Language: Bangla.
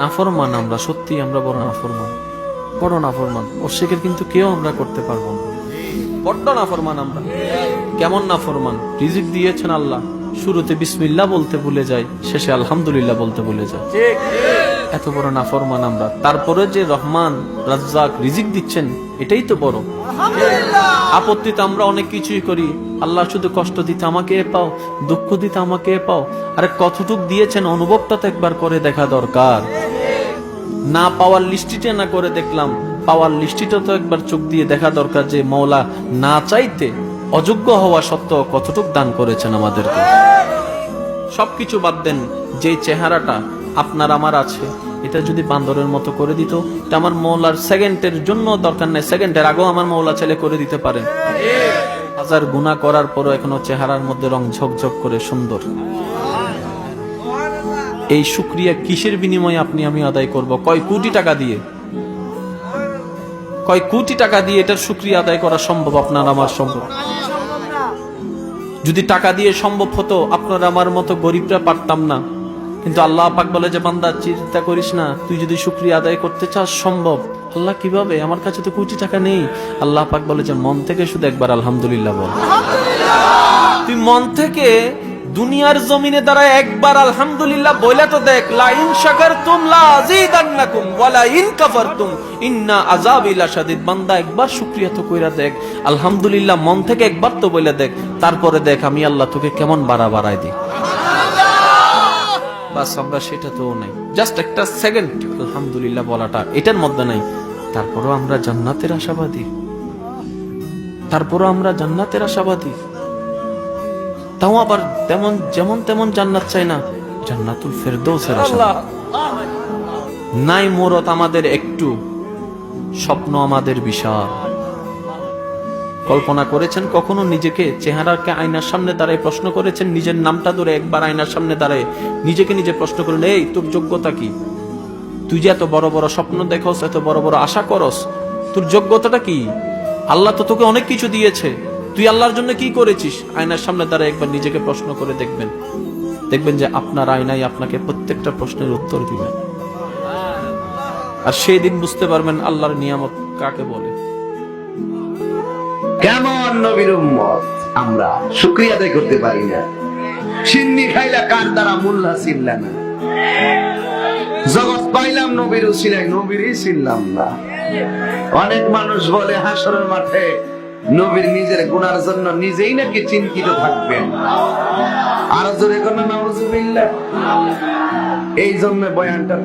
নাফরমান আমরা, সত্যি আমরা বড় নাফরমান, বড় নাফরমান। অস্বীকার কিন্তু কেউ আমরা করতে পারবো না, বড্ড নাফরমান আমরা। কেমন নাফরমান? রিজিক দিয়েছেন আল্লাহ, শুরুতে বিসমিল্লাহ বলতে ভুলে যাই, শেষে আলহামদুলিল্লাহ বলতে ভুলে যাই। এত বড় নাফরমান আমরা। তারপরে যে রহমান রাজ্জাক রিজিক দিচ্ছেন, এটাই তো বড়। আপত্তিতে আমরা অনেক কিছুই করি, আল্লাহ শুধু কষ্ট দিতে আমাকে পাও, দুঃখ দিতে আমাকে পাও। আরে কতটুক দিয়েছেন অনুভবটা তো একবার করে দেখা দরকার। না পাওয়ার লিস্টিটা না করে দেখলাম, পাওয়ার লিস্টিটা তো একবার চোখ দিয়ে দেখা দরকার যে মওলা না চাইতে অযোগ্য হওয়া সত্ত্বেও কতটুক দান করেছেন আমাদেরকে। সবকিছু বাদ দেন, যে চেহারাটা আপনার আমার আছে, এটা যদি বান্দরের মতো করে দিত, এটা আমার মওলার সেকেন্ডের জন্য দরকার নেই, সেকেন্ডের আগেও আমার মওলা ছেলে করে দিতে পারেন। হাজার গুনাহ করার পরও এখনো চেহারার মধ্যে রং ঝকঝক করে সুন্দর। এই শুকরিয়া কিসের বিনিময়ে আপনি আমি আদায় করব? কয় কোটি টাকা দিয়ে, কয় কোটি টাকা দিয়ে এটার শুকরিয়া আদায় করা সম্ভব? আপনার আমার সম্ভব? যদি টাকা দিয়ে সম্ভব হতো, আপনার আমার মতো গরিবরা পারতাম না। কিন্তু আল্লাহ পাক বলে যে বান্দা চিন্তা করিস না, তুই যদি শুকরিয়া আদায় করতে চাস সম্ভব। আল্লাহ কিভাবে? আমার কাছে তো কোটি টাকা নেই। আল্লাহ পাক বলে যে মন থেকে শুধু একবার আলহামদুলিল্লাহ বল। তুই মন থেকে দুনিয়ার জমিনে দাঁড়ায় একবার আলহামদুলিল্লাহ বলে তো দেখ। লা ইন শাকারতুম লা আযীদান্নাকুম ওয়া লা ইন কাফারতুম ইন্না আযাবি লাশাদীদ। বান্দা একবার শুকরিয়া তো কইরা দেখ, আলহামদুলিল্লাহ মন থেকে একবার তো বলে দেখ, তারপরে দেখ আমি আল্লাহ তোকে কেমন বাড়াই দিই। বাস আমরা সেটা তো নাই, জাস্ট একটা সেকেন্ড আলহামদুলিল্লাহ বলাটা এটার মধ্যে নাই। তারপরও আমরা জান্নাতের আশাবাদী, তারপরও আমরা জান্নাতের আশাবাদী। তাও আবার তেমন যেমন তেমন জান্নাত চাই না, জান্নাতুল ফেরদৌসের আশা নাই। মুরত আমাদের একটু, স্বপ্ন আমাদের বিশাল। কল্পনা করেছেন কখনো নিজেকে চেহারাকে আয়নার সামনে দাঁড়ায় প্রশ্ন করেছেন? নিজের নামটা ধরে একবার আয়নার সামনে দাঁড়ায় নিজেকে নিজে প্রশ্ন করেন, এই তোর যোগ্যতা কি? তুই যে এত বড় বড় স্বপ্ন দেখোস, এত বড় বড় আশা করস, তোর যোগ্যতাটা কি? আল্লাহ তো তোকে অনেক কিছু দিয়েছে, তুই আল্লাহর জন্য কি করেছিস? আয়নার সামনে দাঁড়ায় একবার নিজেকে প্রশ্ন করে দেখবেন, দেখবেন যে আপনার আয়নাই আপনাকে প্রত্যেকটা প্রশ্নের উত্তর দিবেন। আর সেই দিন বুঝতে পারবেন আল্লাহর নিয়ামত কাকে বলে। কেমন নবীর উম্মত আমরা, শুকরিয়া আদায় করতে পারি না। সিন্নি খাইলা কার দ্বারা মোল্লা চিনলা না, জগৎ পাইলাম নবীর উসিলায়, নবীরই চিনলাম না। অনেক মানুষ বলে হাসরের মাঠে নবীর নিজের গুনার জন্য নিজেই নাকি চিন্তিত থাকবেন। আর জোরে কোন নাউজুবিল্লাহ। এই জন্য বয়ানটা